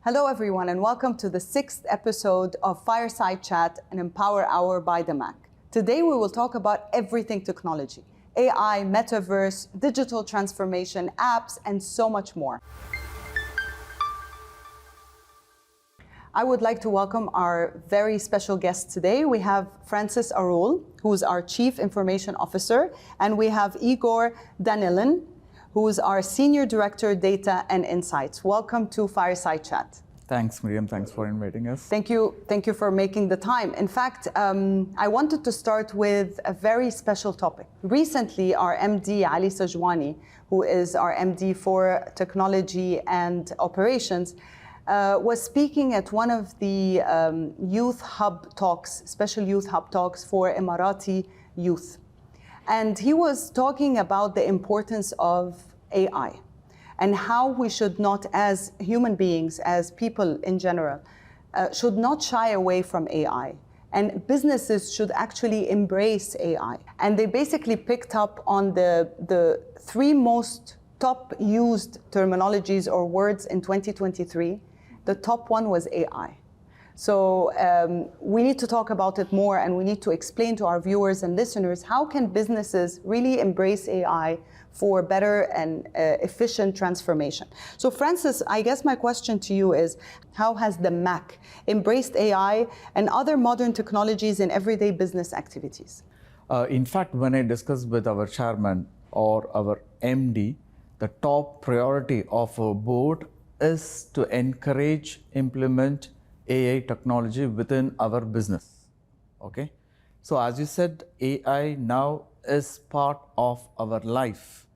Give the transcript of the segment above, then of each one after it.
Hello everyone and welcome to the 6th episode of Fireside Chat, an Empower Hour by DAMAC. Today we will talk about everything technology, AI, Metaverse, digital transformation, apps, and so much more. I would like to welcome our very special guest today. We have Francis Arul, who is our Chief Information Officer, and we have Igor Danilin, who is our Senior Director, Data and Insights. Welcome to Fireside Chat. Thanks, Mariam. Thanks for inviting us. Thank you for making the time. In fact, I wanted to start with a very special topic. Recently, our MD, Ali Sajwani, who is our MD for Technology and Operations, was speaking at one of the youth hub talks, special youth hub talks for Emirati youth. And he was talking about the importance of AI and how we should not, as human beings, as people in general, should not shy away from AI. And businesses should actually embrace AI. And they basically picked up on the three most top used terminologies or words in 2023. The top one was AI. So we need to talk about it more, and we need to explain to our viewers and listeners how can businesses really embrace AI for better and efficient transformation. So Francis, I guess my question to you is, how has the DAMAC embraced AI and other modern technologies in everyday business activities? In fact, when I discussed with our chairman or our MD, the top priority of our board is to encourage, implement AI technology within our business. Okay, so as you said, AI now is part of our life.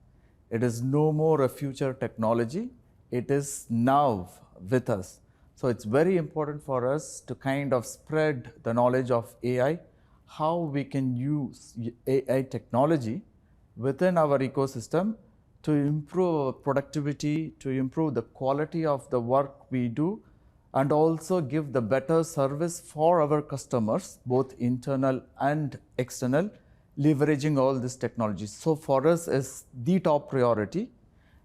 It is no more a future technology. It is now with us. So it's very important for us to kind of spread the knowledge of AI, how we can use AI technology within our ecosystem to improve productivity, to improve the quality of the work we do, and also give the better service for our customers, both internal and external, leveraging all this technology. So for us is the top priority,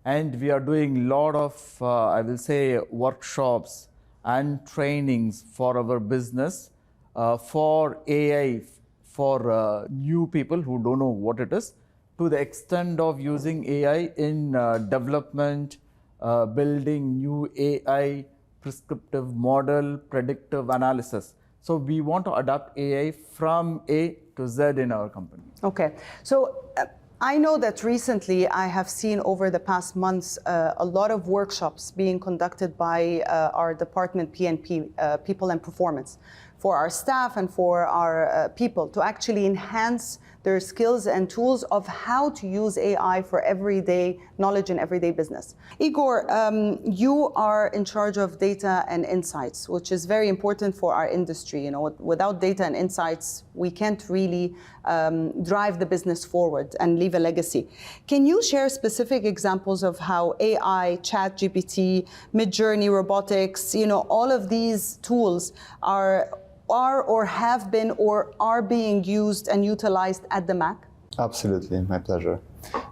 and we are doing a lot of, I will say, workshops and trainings for our business for AI, for new people who don't know what it is, to the extent of using AI in development, building new AI, prescriptive model, predictive analysis. So we want to adapt AI from A to Z in our company. Okay, so I know that recently I have seen over the past months a lot of workshops being conducted by our department, P&P, People and Performance, for our staff and for our people to actually enhance their skills and tools of how to use AI for everyday knowledge and everyday business. Igor, you are in charge of data and insights, which is very important for our industry. You know, without data and insights, we can't really drive the business forward and leave a legacy. Can you share specific examples of how AI, ChatGPT, Midjourney, robotics, you know, all of these tools are or have been or are being used and utilized at the DAMAC? Absolutely, my pleasure.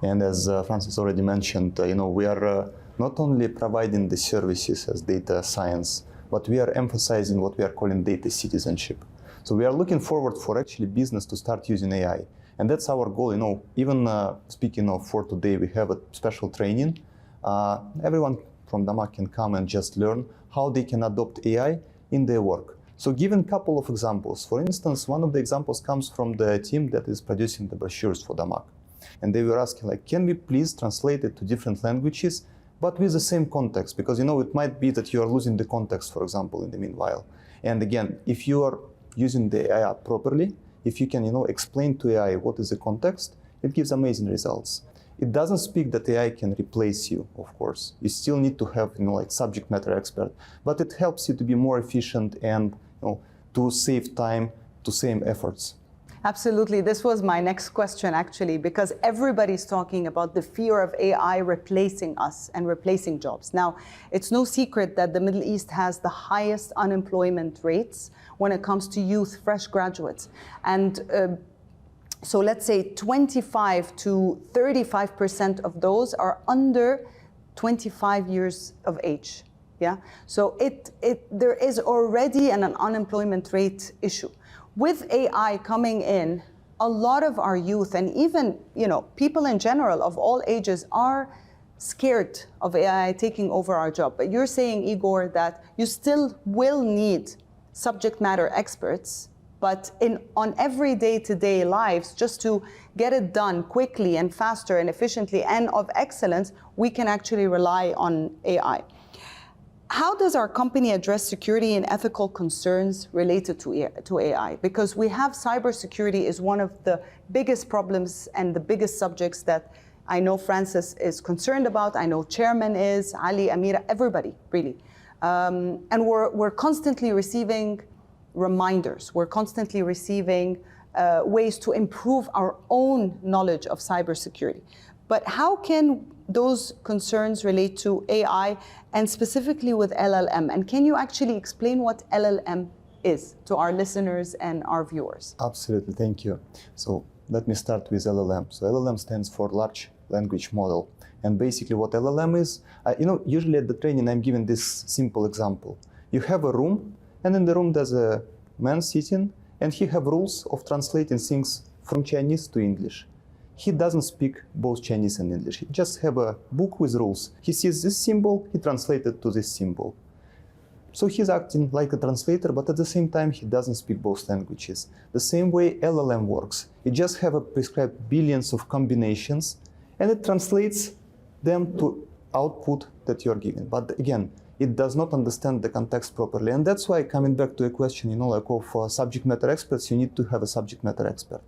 And as Francis already mentioned, we are not only providing the services as data science, but we are emphasizing what we are calling data citizenship. So we are looking forward for actually business to start using AI. And that's our goal. Even speaking of for today, we have a special training. Everyone from DAMAC can come and just learn how they can adopt AI in their work. So given a couple of examples, for instance, one of the examples comes from the team that is producing the brochures for DAMAC. And they were asking, can we please translate it to different languages, but with the same context? Because, it might be that you are losing the context, for example, in the meanwhile. And again, if you are using the AI properly, if you can, explain to AI what is the context, it gives amazing results. It doesn't speak that AI can replace you, of course. You still need to have, subject matter expert, but it helps you to be more efficient and, to save time, to save efforts. Absolutely. This was my next question, actually, because everybody's talking about the fear of AI replacing us and replacing jobs. Now, it's no secret that the Middle East has the highest unemployment rates when it comes to youth, fresh graduates. And so let's say 25 to 35% of those are under 25 years of age. Yeah, so there is already an unemployment rate issue. With AI coming in, a lot of our youth and even people in general of all ages are scared of AI taking over our job. But you're saying, Igor, that you still will need subject matter experts, but on every day-to-day lives, just to get it done quickly and faster and efficiently and of excellence, we can actually rely on AI. How does our company address security and ethical concerns related to AI? Because we have cybersecurity is one of the biggest problems and the biggest subjects that I know Francis is concerned about. I know Chairman is, Ali, Amira, everybody, really. And we're constantly receiving reminders. We're constantly receiving ways to improve our own knowledge of cybersecurity. But how can those concerns relate to AI and specifically with LLM? And can you actually explain what LLM is to our listeners and our viewers? Absolutely, thank you. So let me start with LLM. So LLM stands for Large Language Model. And basically what LLM is, usually at the training I'm giving this simple example. You have a room, and in the room there's a man sitting, and he have rules of translating things from Chinese to English. He doesn't speak both Chinese and English. He just have a book with rules. He sees this symbol, he translates it to this symbol. So he's acting like a translator, but at the same time, he doesn't speak both languages. The same way LLM works. You just have a prescribed billions of combinations, and it translates them to output that you're given. But again, it does not understand the context properly. And that's why, coming back to a question, of subject matter experts, you need to have a subject matter expert.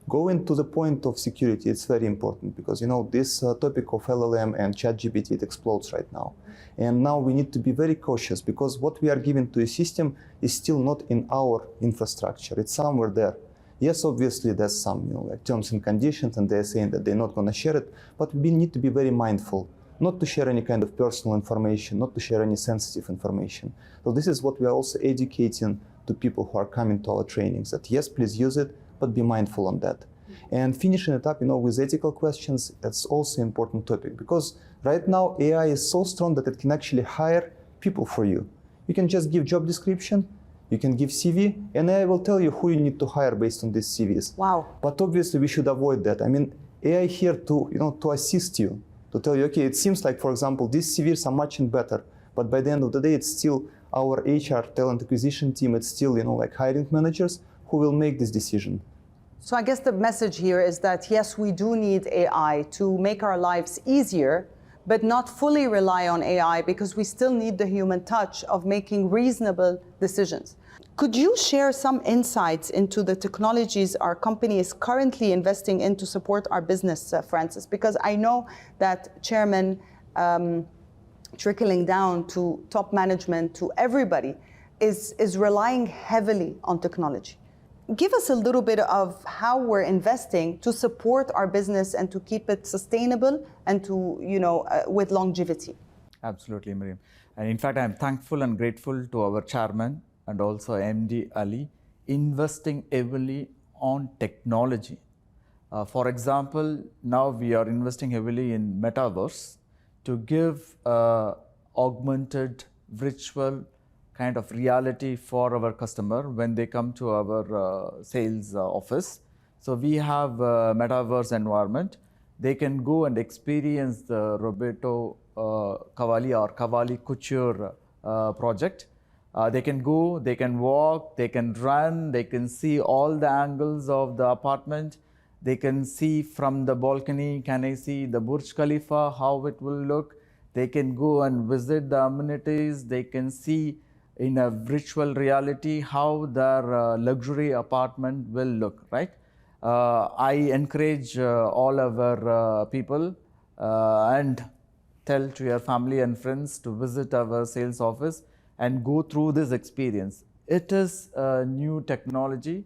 Going to the point of security, it's very important because, this topic of LLM and ChatGPT, it explodes right now. And now we need to be very cautious because what we are giving to a system is still not in our infrastructure. It's somewhere there. Yes, obviously, there's some, terms and conditions, and they're saying that they're not going to share it, but we need to be very mindful not to share any kind of personal information, not to share any sensitive information. So this is what we are also educating to people who are coming to our trainings, that yes, please use it, but be mindful on that. And finishing it up, with ethical questions, that's also an important topic because right now AI is so strong that it can actually hire people for you. You can just give job description, you can give CV, and AI will tell you who you need to hire based on these CVs. Wow. But obviously we should avoid that. AI here to assist you, to tell you, okay, it seems like, for example, these CVs are much better, but by the end of the day, it's still our HR talent acquisition team, it's still, hiring managers who will make this decision. So I guess the message here is that, yes, we do need AI to make our lives easier, but not fully rely on AI because we still need the human touch of making reasonable decisions. Could you share some insights into the technologies our company is currently investing in to support our business, Francis? Because I know that Chairman, trickling down to top management, to everybody, is relying heavily on technology. Give us a little bit of how we're investing to support our business and to keep it sustainable and to, with longevity. Absolutely, Mariam. And in fact, I'm thankful and grateful to our chairman and also MD Ali investing heavily on technology. For example, now we are investing heavily in Metaverse to give augmented virtual kind of reality for our customer when they come to our sales office. So we have a Metaverse environment. They can go and experience the Roberto Cavalli or Cavalli Couture project. They can go, they can walk, they can run, they can see all the angles of the apartment. They can see from the balcony, can I see the Burj Khalifa, how it will look. They can go and visit the amenities. They can see in a virtual reality how their luxury apartment will look, right? I encourage all our people and tell to your family and friends to visit our sales office and go through this experience. It is a new technology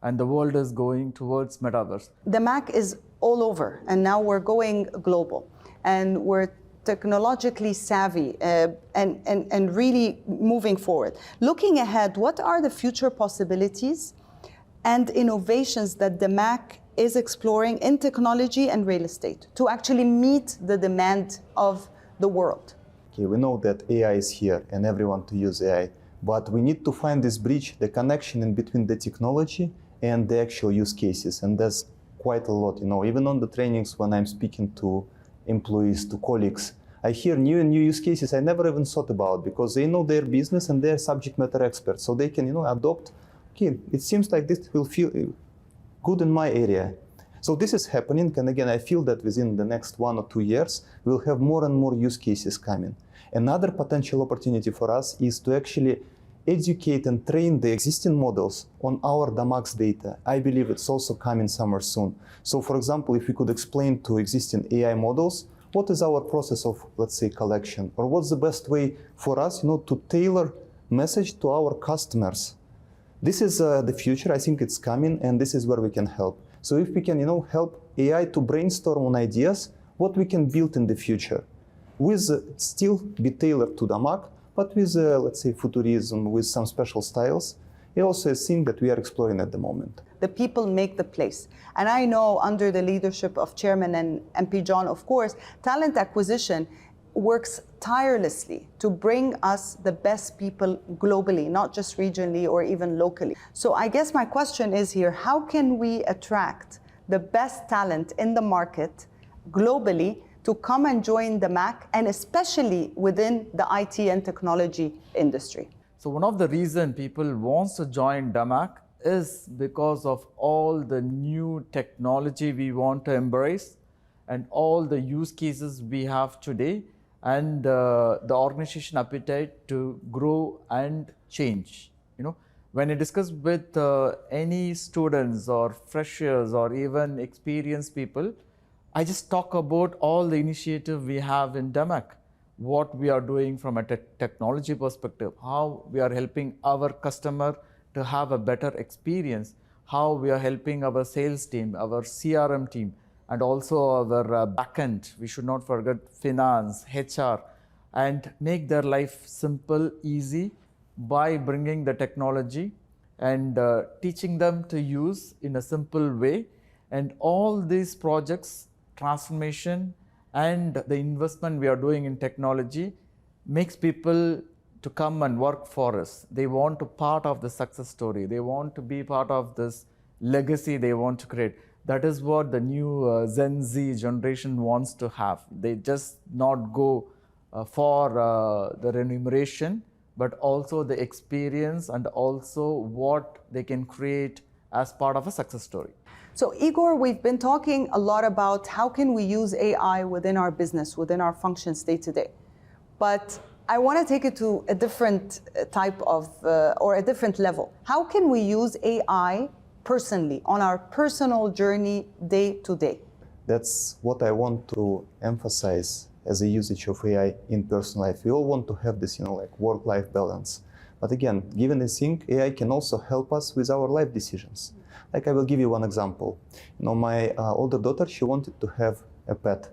and the world is going towards Metaverse. DAMAC is all over and now we're going global and we're technologically savvy and really moving forward. Looking ahead, what are the future possibilities and innovations that DAMAC is exploring in technology and real estate to actually meet the demand of the world? okay, we know that AI is here and everyone to use AI, but we need to find this bridge, the connection in between the technology and the actual use cases. And there's quite a lot, even on the trainings when I'm speaking to employees, to colleagues, I hear new and new use cases I never even thought about because they know their business and they're subject matter experts. So they can, adopt, okay, it seems like this will feel good in my area. So this is happening. And again, I feel that within the next 1 or 2 years, we'll have more and more use cases coming. Another potential opportunity for us is to actually educate and train the existing models on our DAMAC data. I believe it's also coming somewhere soon. So for example, if we could explain to existing AI models, what is our process of, let's say, collection? Or what's the best way for us, to tailor message to our customers? This is the future. I think it's coming, and this is where we can help. So if we can, help AI to brainstorm on ideas, what we can build in the future, with still be tailored to DAMAC, but with, let's say, futurism, with some special styles. It's also a thing that we are exploring at the moment. The people make the place. And I know under the leadership of Chairman and MP John, of course, talent acquisition works tirelessly to bring us the best people globally, not just regionally or even locally. So I guess my question is here, how can we attract the best talent in the market globally to come and join the DAMAC, and especially within the IT and technology industry? So one of the reasons people want to join DAMAC is because of all the new technology we want to embrace and all the use cases we have today, and the organization appetite to grow and change. When I discuss with any students or freshers or even experienced people, I just talk about all the initiative we have in DAMAC, what we are doing from a technology perspective, how we are helping our customer to have a better experience, how we are helping our sales team, our CRM team, and also our backend. We should not forget finance, HR, and make their life simple, easy by bringing the technology and teaching them to use in a simple way. And all these projects, transformation, and the investment we are doing in technology makes people to come and work for us. They want to be part of the success story. They want to be part of this legacy they want to create. That is what the new Gen Z generation wants to have. They just not go for the remuneration, but also the experience and also what they can create as part of a success story. So Igor, we've been talking a lot about how can we use AI within our business, within our functions day to day. But I want to take it to a different type of, or a different level. How can we use AI personally, on our personal journey day to day? That's what I want to emphasize as a usage of AI in personal life. We all want to have this, like work-life balance. But again, given this thing, AI can also help us with our life decisions. Like I will give you one example. My older daughter, she wanted to have a pet.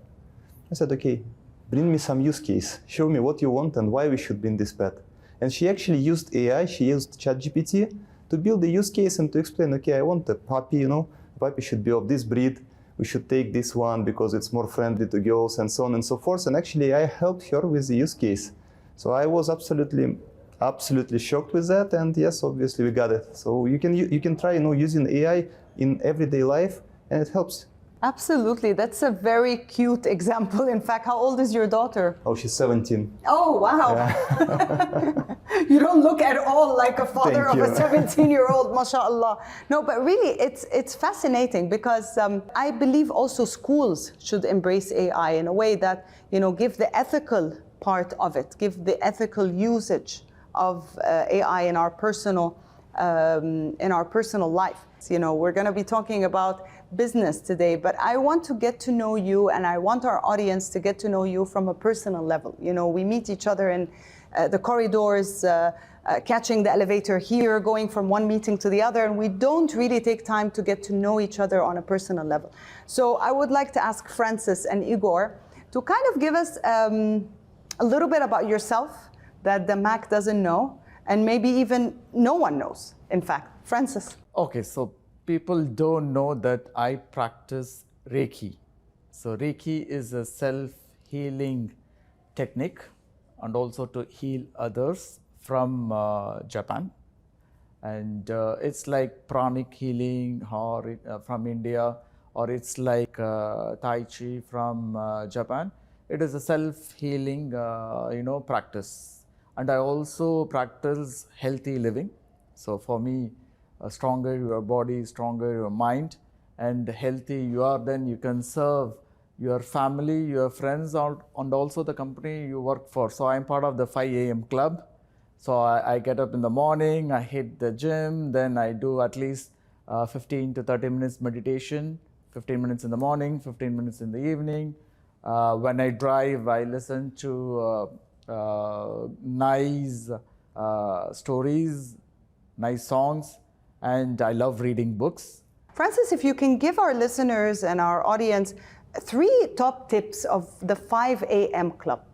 I said, okay, bring me some use case. Show me what you want and why we should bring this pet. And she actually used AI, she used ChatGPT to build the use case and to explain, okay, I want a puppy, a puppy should be of this breed. We should take this one because it's more friendly to girls and so on and so forth. And actually I helped her with the use case. So I was absolutely shocked with that, and yes, obviously we got it. So you can try using AI in everyday life, and it helps. Absolutely, that's a very cute example. In fact, how old is your daughter? Oh, she's 17. Oh, wow. Yeah. You don't look at all like a father Thank of you. a 17-year-old, mashallah. No, but really, it's fascinating because I believe also schools should embrace AI in a way that, give the ethical part of it, give the ethical usage of AI in our personal life. We're going to be talking about business today, but I want to get to know you, and I want our audience to get to know you from a personal level. We meet each other in the corridors, catching the elevator here, going from one meeting to the other, and we don't really take time to get to know each other on a personal level. So I would like to ask Francis and Igor to kind of give us a little bit about yourself that the DAMAC doesn't know, and maybe even no one knows, in fact. Francis. Okay, so people don't know that I practice Reiki. So Reiki is a self-healing technique. and also to heal others from Japan. And it's like pranic healing or from India, or it's like Tai Chi from Japan. It is a self-healing, practice. And I also practice healthy living. So for me, stronger your body, stronger your mind, and healthy you are, then you can serve your family, your friends, and also the company you work for. So I'm part of the 5 a.m. club. So I get up in the morning, I hit the gym, then I do at least 15 to 30 minutes meditation, 15 minutes in the morning, 15 minutes in the evening. When I drive, I listen to nice stories, nice songs, and I love reading books. Francis, if you can give our listeners and our audience 3 top tips of the 5 a.m. club,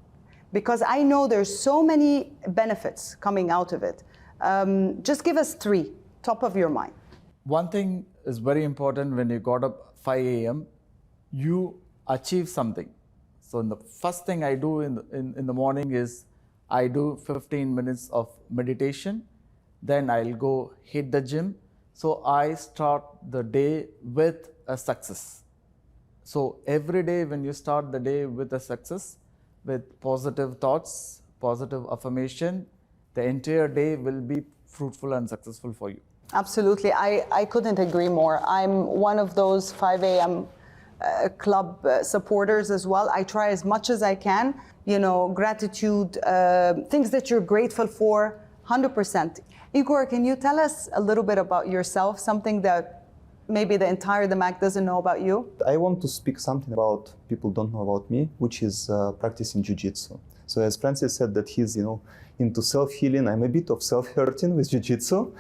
because I know there's so many benefits coming out of it. Just give us 3, top of your mind. One thing is very important: when you got up 5 a.m., you achieve something. So the first thing I do in the morning is I do 15 minutes of meditation, then I'll go hit the gym. So I start the day with a success. So every day when you start the day with a success, with positive thoughts, positive affirmation, the entire day will be fruitful and successful for you. Absolutely. I couldn't agree more. I'm one of those 5 a.m. Club supporters as well. I try as much as I can, gratitude, things that you're grateful for, 100%. Igor, can you tell us a little bit about yourself, something that maybe the entire DAMAC doesn't know about you? I want to speak something about people don't know about me, which is practicing jiu-jitsu. So as Francis said that he's, into self-healing, I'm a bit of self-hurting with jiu-jitsu.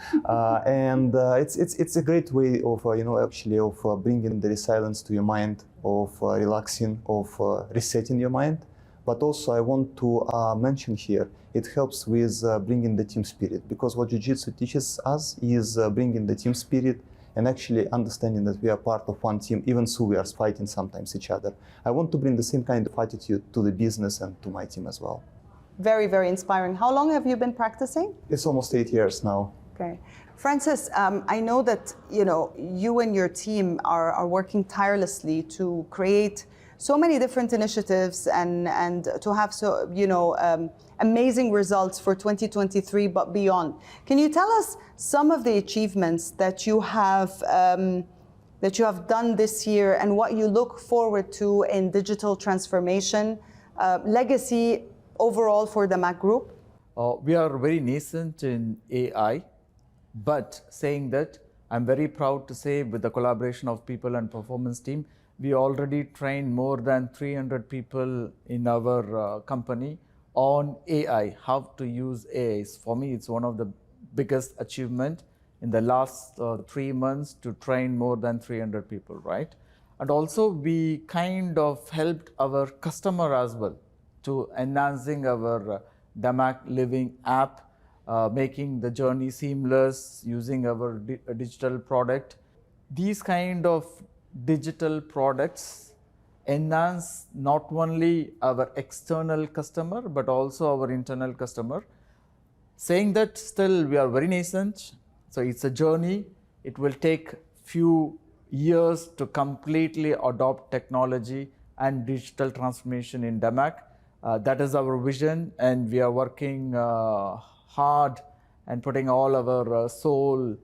And it's a great way of, of bringing the resilience to your mind, of relaxing, of resetting your mind. But also I want to mention here, it helps with bringing the team spirit, because what jiu-jitsu teaches us is bringing the team spirit and actually understanding that we are part of one team, even though we are fighting sometimes each other. I want to bring the same kind of attitude to the business and to my team as well. Very, very inspiring. How long have you been practicing? It's almost 8 years now. Okay. Francis, I know that you and your team are working tirelessly to create so many different initiatives and to have amazing results for 2023, but beyond. Can you tell us some of the achievements that you have done this year and what you look forward to in digital transformation, legacy overall for the DAMAC Group? We are very nascent in AI, but saying that, I'm very proud to say, with the collaboration of people and performance team, we already trained more than 300 people in our company on AI, how to use AI. For me, it's one of the biggest achievement in the last 3 months to train more than 300 people, right? And also we kind of helped our customer as well to enhancing our DAMAC Living app, making the journey seamless using our digital product. These kind of digital products enhance not only our external customer but also our internal customer. Saying that, still we are very nascent, so it's a journey. It will take few years to completely adopt technology and digital transformation in DAMAC. That is our vision, and we are working hard and putting all our soul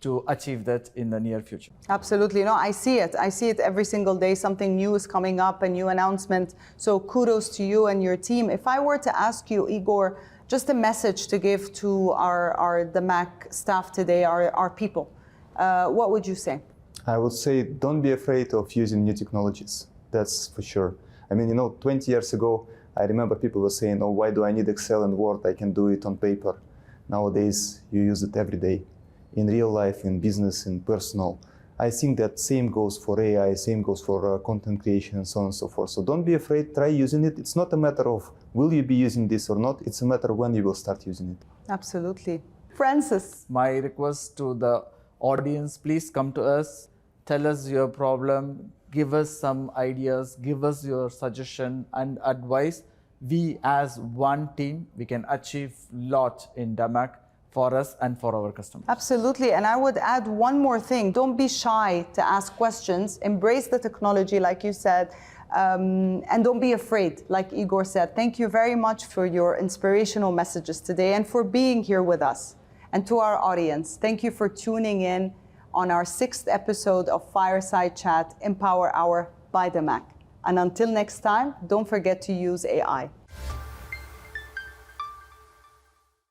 to achieve that in the near future. Absolutely. No, I see it. I see it every single day. Something new is coming up, a new announcement. So kudos to you and your team. If I were to ask you, Igor, just a message to give to our DAMAC staff today, our people, what would you say? I would say don't be afraid of using new technologies. That's for sure. I mean, 20 years ago, I remember people were saying, oh, why do I need Excel and Word? I can do it on paper. Nowadays, you use it every day. In real life, in business, in personal. I think that same goes for AI, same goes for content creation and so on and so forth. So don't be afraid, try using it. It's not a matter of will you be using this or not, it's a matter of when you will start using it. Absolutely. Francis. My request to the audience, please come to us, tell us your problem, give us some ideas, give us your suggestion and advice we as one team, we can achieve lot in DAMAC for us and for our customers. Absolutely, and I would add one more thing. Don't be shy to ask questions. Embrace the technology, like you said, and don't be afraid, like Igor said. Thank you very much for your inspirational messages today and for being here with us. And to our audience, thank you for tuning in on our 6th episode of Fireside Chat Empower Hour by DAMAC. And until next time, don't forget to use AI.